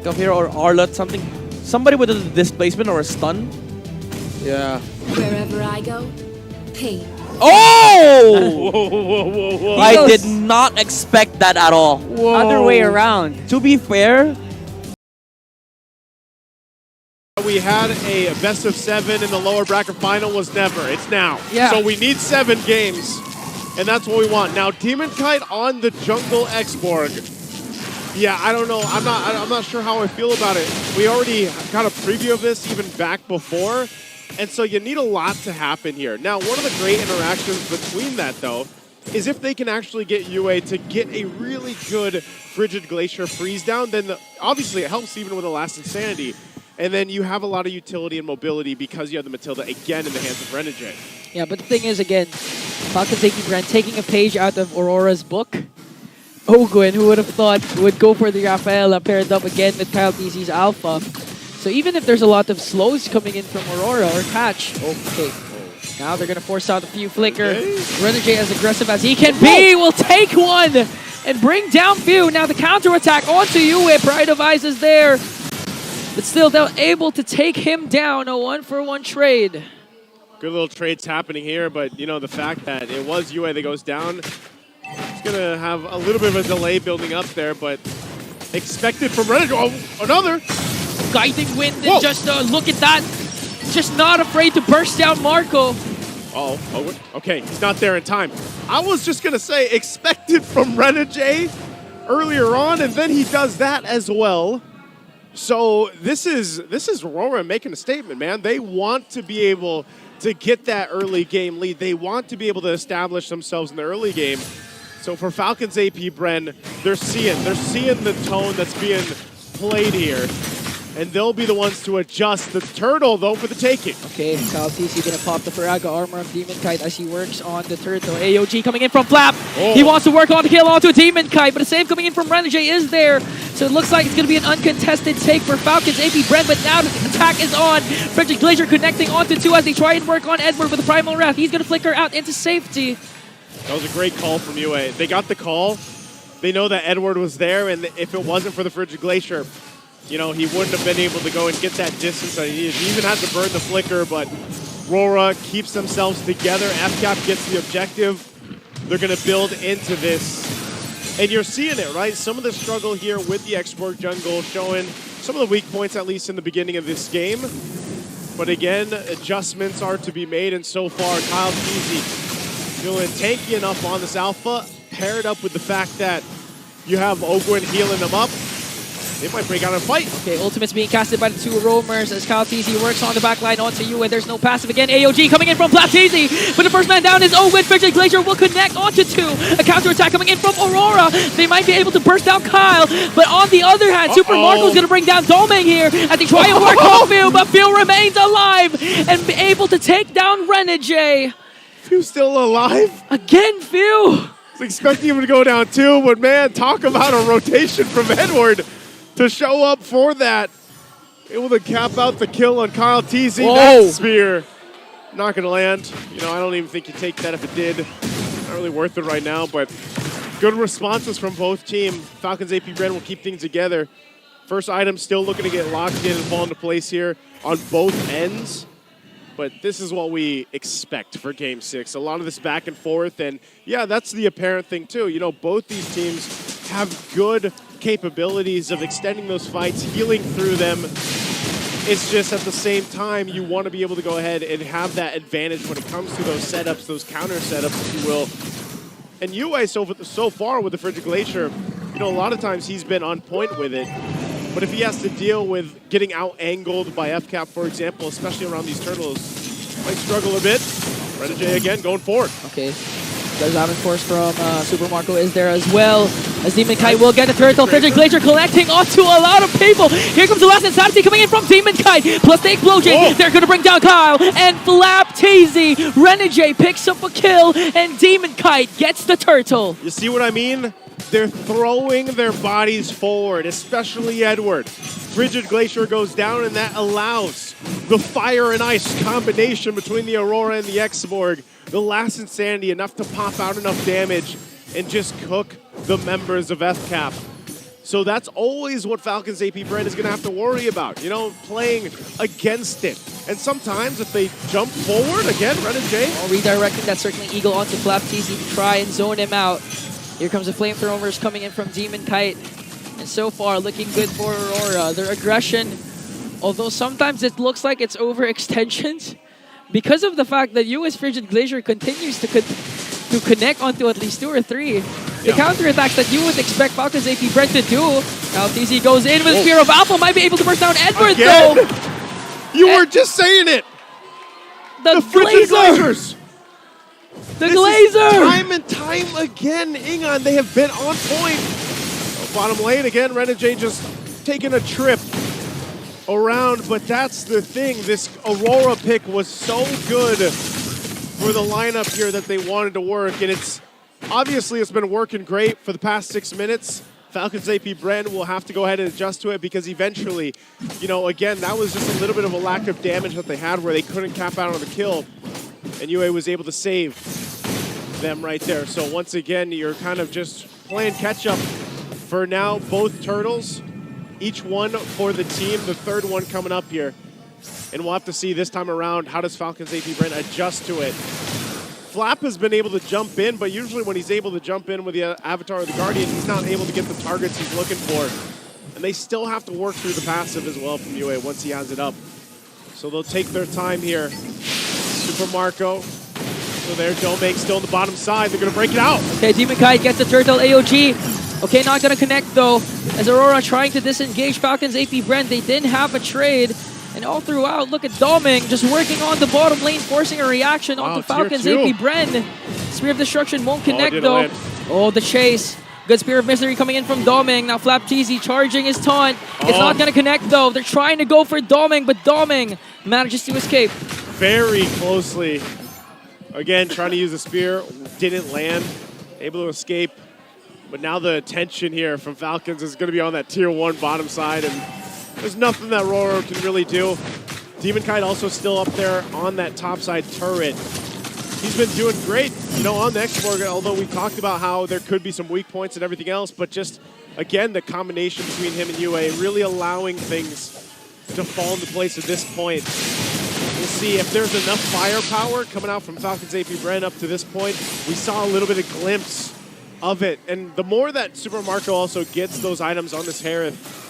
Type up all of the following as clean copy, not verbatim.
think of here, or Arlott, somebody with a displacement or a stun. Yeah. Wherever I go, pain. Oh! Whoa. I did not expect that at all. Other way around. To be fair, we had a best of 7 in the lower bracket final was never. It's now. Yeah. So we need 7 games, and that's what we want. Now, Demon Kite on the Jungle X-Borg. Yeah, I don't know. I'm not sure how I feel about it. We already got a preview of this even back before, and so you need a lot to happen here. Now, one of the great interactions between that, though, is if they can actually get UA to get a really good Frigid Glacier freeze down, then obviously it helps even with the Last Insanity. And then you have a lot of utility and mobility because you have the Matilda again in the hands of Renegade. Yeah, but the thing is, again, Falcons AP Bren taking a page out of Aurora's book. Ogwin, who would have thought, would go for the Rafaela paired up again with Kyle TC's Alpha. So even if there's a lot of slows coming in from Aurora or Catch, okay. Now they're going to force out a few flicker. Renegade, as aggressive as he can be, will take one and bring down Few. Now the counterattack onto Yue. Pride of Ice is there. But still, they're able to take him down. A 1-for-1 trade. Good little trades happening here, but you know, the fact that it was UA that goes down, it's going to have a little bit of a delay building up there, but expected from Renegade. Oh, another! Guiding wind, and just look at that. Just not afraid to burst down Marco. Oh, okay, he's not there in time. I was just going to say expected from Renegade earlier on, and then he does that as well. So this is Rora making a statement, man. They want to be able to get that early game lead. They want to be able to establish themselves in the early game. So for Falcons AP Bren, they're seeing the tone that's being played here. And they'll be the ones to adjust. The turtle, though, for the taking. Okay, Kyle TC gonna pop the Faraga armor of Demon Kite as he works on the turtle. AOG coming in from Flap. Oh. He wants to work on the kill onto a Demon Kite, but a save coming in from Renegade is there. So it looks like it's gonna be an uncontested take for Falcons AP Bren, but now the attack is on. Frigid Glacier connecting onto 2 as they try and work on Edward with the Primal Wrath. He's gonna flicker out into safety. That was a great call from UA. They got the call. They know that Edward was there, and if it wasn't for the Frigid Glacier, you know, he wouldn't have been able to go and get that distance that he needed. He even had to burn the flicker, but Rora keeps themselves together. Fcap gets the objective. They're going to build into this. And you're seeing it, right? Some of the struggle here with the X-Borg jungle showing some of the weak points, at least in the beginning of this game. But again, adjustments are to be made, and so far, Kyle Peasy feeling tanky enough on this alpha, paired up with the fact that you have Ogwin healing them up. They might break out and fight. Okay, ultimate's being casted by the 2 roamers as Kyle TZ works on the back line onto you, and there's no passive again. AOG coming in from Flap TZ, but the first man down is Ogwin. Frigid Glacier will connect onto 2. A counterattack coming in from Aurora. They might be able to burst down Kyle, but on the other hand, Super Marco's going to bring down Doming here as they try and work on Phil, but Phil remains alive and be able to take down Renegade. Phil's still alive? Again, Phil. I was expecting him to go down too, but man, talk about a rotation from Edward to show up for that. Able to cap out the kill on Kyle TZ. That spear not going to land. You know, I don't even think you take that if it did. Not really worth it right now, but good responses from both teams. Falcons AP Bren will keep things together. First item still looking to get locked in and fall into place here on both ends. But this is what we expect for Game 6. A lot of this back and forth, and yeah, that's the apparent thing too. You know, both these teams have good capabilities of extending those fights, healing through them. It's just at the same time, you want to be able to go ahead and have that advantage when it comes to those setups, those counter setups, if you will. And UA so far with the Frigid Glacier, you know, a lot of times he's been on point with it. But if he has to deal with getting out-angled by Fcap, for example, especially around these turtles, might struggle a bit. Renegade again going forward. Okay. There's Ivan Force from Super Marco is there as well. As Demon Kite will get the turtle. Frigid Glacier collecting onto a lot of people. Here comes the last insanity coming in from Demon Kite. Plus the explosion. They're going to bring down Kyle and Flap TZ. Renegade picks up a kill and Demon Kite gets the turtle. You see what I mean? They're throwing their bodies forward, especially Edward. Frigid Glacier goes down, and that allows the fire and ice combination between the Aurora and the X-Borg. The last insanity, enough to pop out enough damage and just cook the members of Fcap. So that's always what Falcons AP Bren is going to have to worry about, you know, playing against it. And sometimes if they jump forward, again, Ren and Jay. Oh, redirecting that Circling Eagle onto Flap TZ to try and zone him out. Here comes the Flamethrowers coming in from Demon Kite. And so far, looking good for Aurora. Their aggression, although sometimes it looks like it's overextensions, because of the fact that US Frigid Glacier continues to connect onto at least 2 or 3. The counterattacks that you would expect Falcons AP Bren to do. Now TZ goes in with Spear of Alpha, might be able to burst down Edward Again? though. You were just saying it! The Frigid Glazer! Glazers! The This Glazer! is time and time again, Ingon, they have been on point. Bottom lane again, Ren and Jay just taking a trip around, but that's the thing. This Aurora pick was so good for the lineup here that they wanted to work, and it's been working great for the past 6 minutes. Falcons AP Bren will have to go ahead and adjust to it because eventually, you know, again, that was just a little bit of a lack of damage that they had where they couldn't cap out on the kill, and UA was able to save them right there. So once again, you're kind of just playing catch up for now. Both turtles, each one for the team, the third one coming up here. And we'll have to see this time around, how does Falcons AP Bren adjust to it. Flap has been able to jump in, but usually when he's able to jump in with the Avatar or the Guardian, he's not able to get the targets he's looking for. And they still have to work through the passive as well from UA once he has it up. So they'll take their time here. Super Marco. So there, Domake still on the bottom side. They're going to break it out. Okay, Demon Kite gets the turtle AOG. Okay, not going to connect though. As Aurora trying to disengage Falcons AP Bren, they didn't have a trade. And all throughout, look at Doming just working on the bottom lane, forcing a reaction onto Falcons AP Bren. Spear of Destruction won't connect though. Land. Oh, the chase. Good Spear of Misery coming in from Doming. Now Flap TZ charging his taunt. It's not going to connect though. They're trying to go for Doming, but Doming manages to escape. Very closely. Again, trying to use the spear, didn't land, able to escape. But now the attention here from Falcons is going to be on that tier 1 bottom side, and there's nothing that Rora can really do. Demon Kite also still up there on that top side turret. He's been doing great, you know, on the export, although we talked about how there could be some weak points and everything else, but just, again, the combination between him and UA really allowing things to fall into place at this point. We'll see if there's enough firepower coming out from Falcons AP Bren up to this point. We saw a little bit of glimpse of it, and the more that Super Marco also gets those items on this Harith,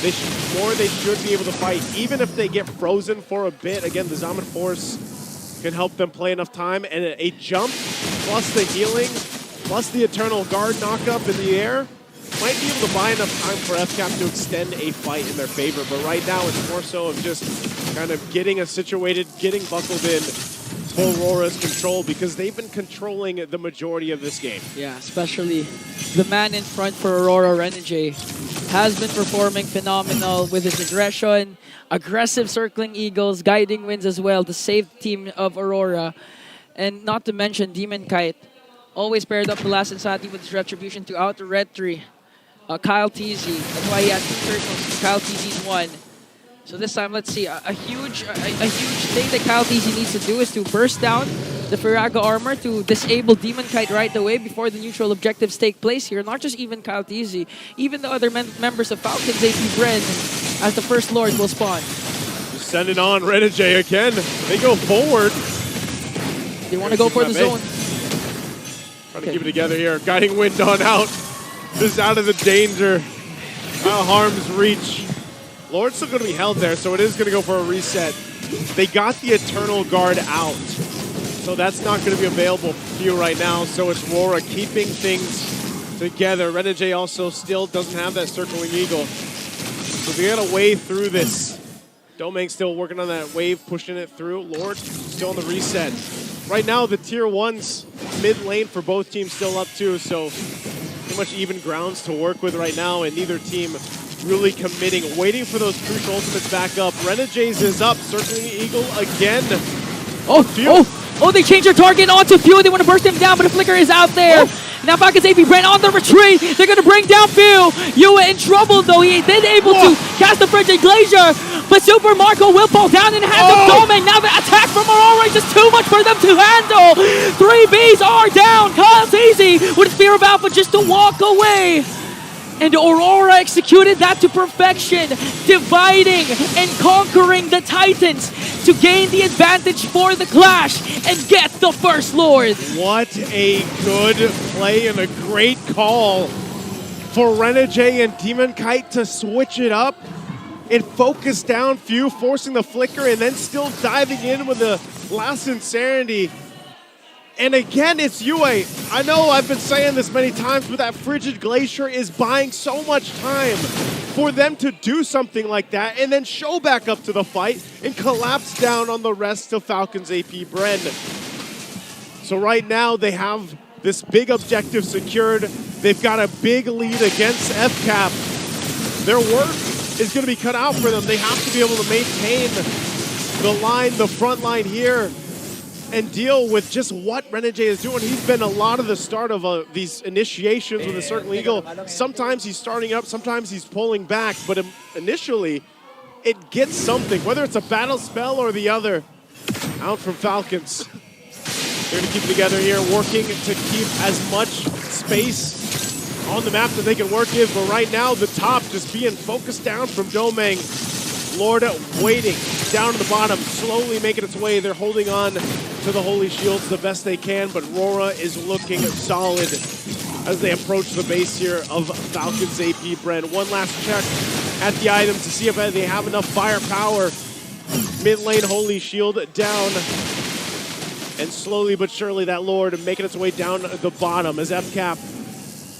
they should be able to fight, even if they get frozen for a bit. Again, the Zaman Force can help them play enough time, and a jump plus the healing plus the Eternal Guard knockup in the air might be able to buy enough time for Fcap to extend a fight in their favor. But right now, it's more so of just kind of getting us situated, getting buckled in for Aurora's control, because they've been controlling the majority of this game. Yeah, especially the man in front for Aurora, Renegade, has been performing phenomenal with his aggression, aggressive circling eagles, guiding winds as well to save the team of Aurora. And not to mention Demon Kite, always paired up the last Insati with his retribution to out the red tree. Kyle TZ, that's why he has 2 turtles. Kyle TZ's 1. So this time, let's see, a huge thing that Kyle TZ needs to do is to burst down the Firaga armor to disable Demon Kite right away before the neutral objectives take place here. Not just even Kyle TZ, even the other members of Falcons AP Bren as the First Lord will spawn. Just send it on Renegade again. They go forward. They want to go for the zone. Trying to keep it together here. Guiding Wind on out. Just out of the danger. Out of harm's reach. Lord's still going to be held there, so it is going to go for a reset. They got the Eternal Guard out, so that's not going to be available for you right now. So it's Rora keeping things together. Renegade also still doesn't have that Circling Eagle, so they got to wade through this. Domake still working on that wave, pushing it through. Lord still on the reset. Right now, the tier 1's mid lane for both teams still up too, so pretty much even grounds to work with right now, and neither team really committing, waiting for those crucial ultimates back up. Renegade's is up, Circling Eagle again. Oh, they changed their target onto Few. They want to burst him down, but the flicker is out there. Now Falcons AP Bren on the retreat. They're going to bring down Few. Yua in trouble, though. He then able to cast the Frigid Glacier, but Super Marco will fall down in the hands of Doming. Now the attack from Aurora is just too much for them to handle. 3 Bs are down. Kyle TZ with a Spear of Alpha just to walk away. And Aurora executed that to perfection, dividing and conquering the Titans to gain the advantage for the clash and get the first Lord. What a good play and a great call for Renegade and Demon Kite to switch it up and focus down Few, forcing the flicker and then still diving in with the last Insanity. And again, it's Yue. I know I've been saying this many times, but that Frigid Glacier is buying so much time for them to do something like that and then show back up to the fight and collapse down on the rest of Falcons AP Bren. So right now, they have this big objective secured. They've got a big lead against Fcap. Their work is going to be cut out for them. They have to be able to maintain the line, the front line here, and deal with just what Renegade is doing. He's been a lot of the start of these initiations with a certain Eagle. Sometimes he's starting up, sometimes he's pulling back, but initially it gets something, whether it's a battle spell or the other. Out from Falcons. They're going to keep it together here, working to keep as much space on the map that they can work with, but right now the top just being focused down from Domeng. Lord waiting down to the bottom, slowly making its way. They're holding on to the Holy Shields the best they can, but Rora is looking solid as they approach the base here of Falcons AP Bren. One last check at the items to see if they have enough firepower. Mid lane Holy Shield down, and slowly but surely that Lord making its way down the bottom as Fcap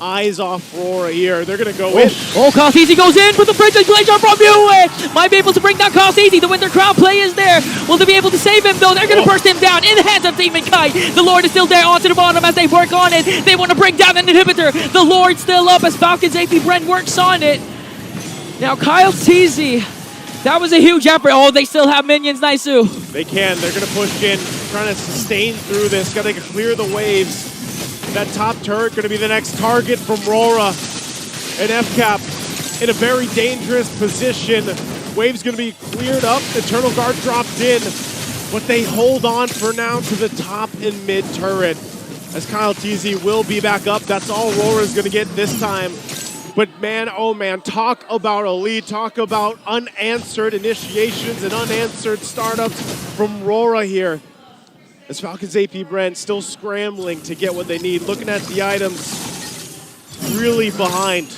eyes off Rora here. They're going to go in. Oh, Easy goes in with the Frigid Glacier from Yue. Might be able to bring down Easy. The Winter Crown play is there. Will they be able to save him though? They're going to burst him down in the hands of Demon Kite. The Lord is still there onto the bottom as they work on it. They want to bring down an inhibitor. The Lord still up as Falcons AP Bren works on it. Now Kyle Teasy, that was a huge effort. Oh, they still have minions, Naisu. They can. They're going to push in, trying to sustain through this. Got to clear the waves. That top turret going to be the next target from Rora. And Fcap in a very dangerous position. Wave's going to be cleared up. Eternal Guard dropped in. But they hold on for now to the top and mid turret. As Kyle Teasy will be back up. That's all Rora's going to get this time. But man, oh man, talk about a lead. Talk about unanswered initiations and unanswered startups from Rora here. As Falcons AP Bren still scrambling to get what they need. Looking at the items, really behind.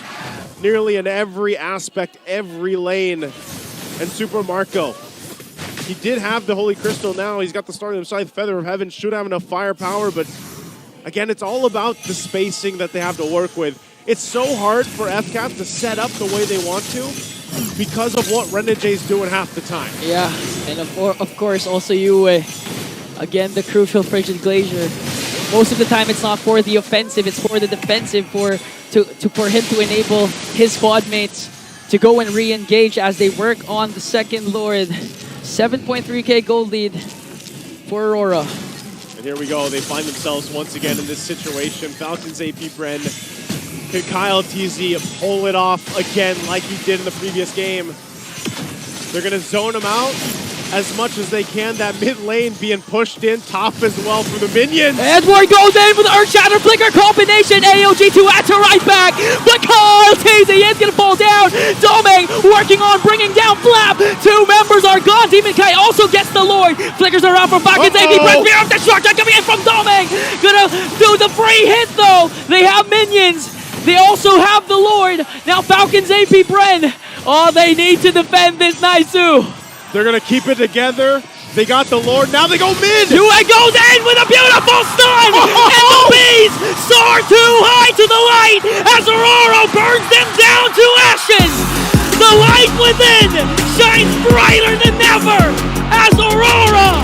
Nearly in every aspect, every lane. And Super Marco, he did have the Holy Crystal now. He's got the Start of the Scythe, Feather of Heaven, should have enough firepower, but again, it's all about the spacing that they have to work with. It's so hard for Fcap to set up the way they want to because of what Renegade's doing half the time. Yeah, and of course also Yue. Again, the crucial Frigid Glacier. Most of the time, it's not for the offensive; it's for the defensive. For him to enable his squad mates to go and re-engage as they work on the second Lord. 7.3k gold lead for Aurora. And here we go. They find themselves once again in this situation. Falcons AP Bren. Can Kyle Teasy pull it off again like he did in the previous game? They're going to zone him out as much as they can. That mid lane being pushed in, top as well for the minions. Edward goes in with the Earth Shatter Flicker combination. AOG2 at to right back. But Kyle Teasy is going to fall down. Domeng working on bringing down Flap. Two members are gone. Demon Kite also gets the Lord. Flickers are out from Falcons AP Bren. Fear of Destruction coming in from Domeng. Gonna do the free hit though. They have minions. They also have the Lord. Now Falcons AP Bren. Oh, they need to defend this Naisu. They're going to keep it together. They got the Lord. Now they go mid. Yue goes in with a beautiful stun. And the bees soar too high to the light as Aurora burns them down to ashes. The light within shines brighter than ever as Aurora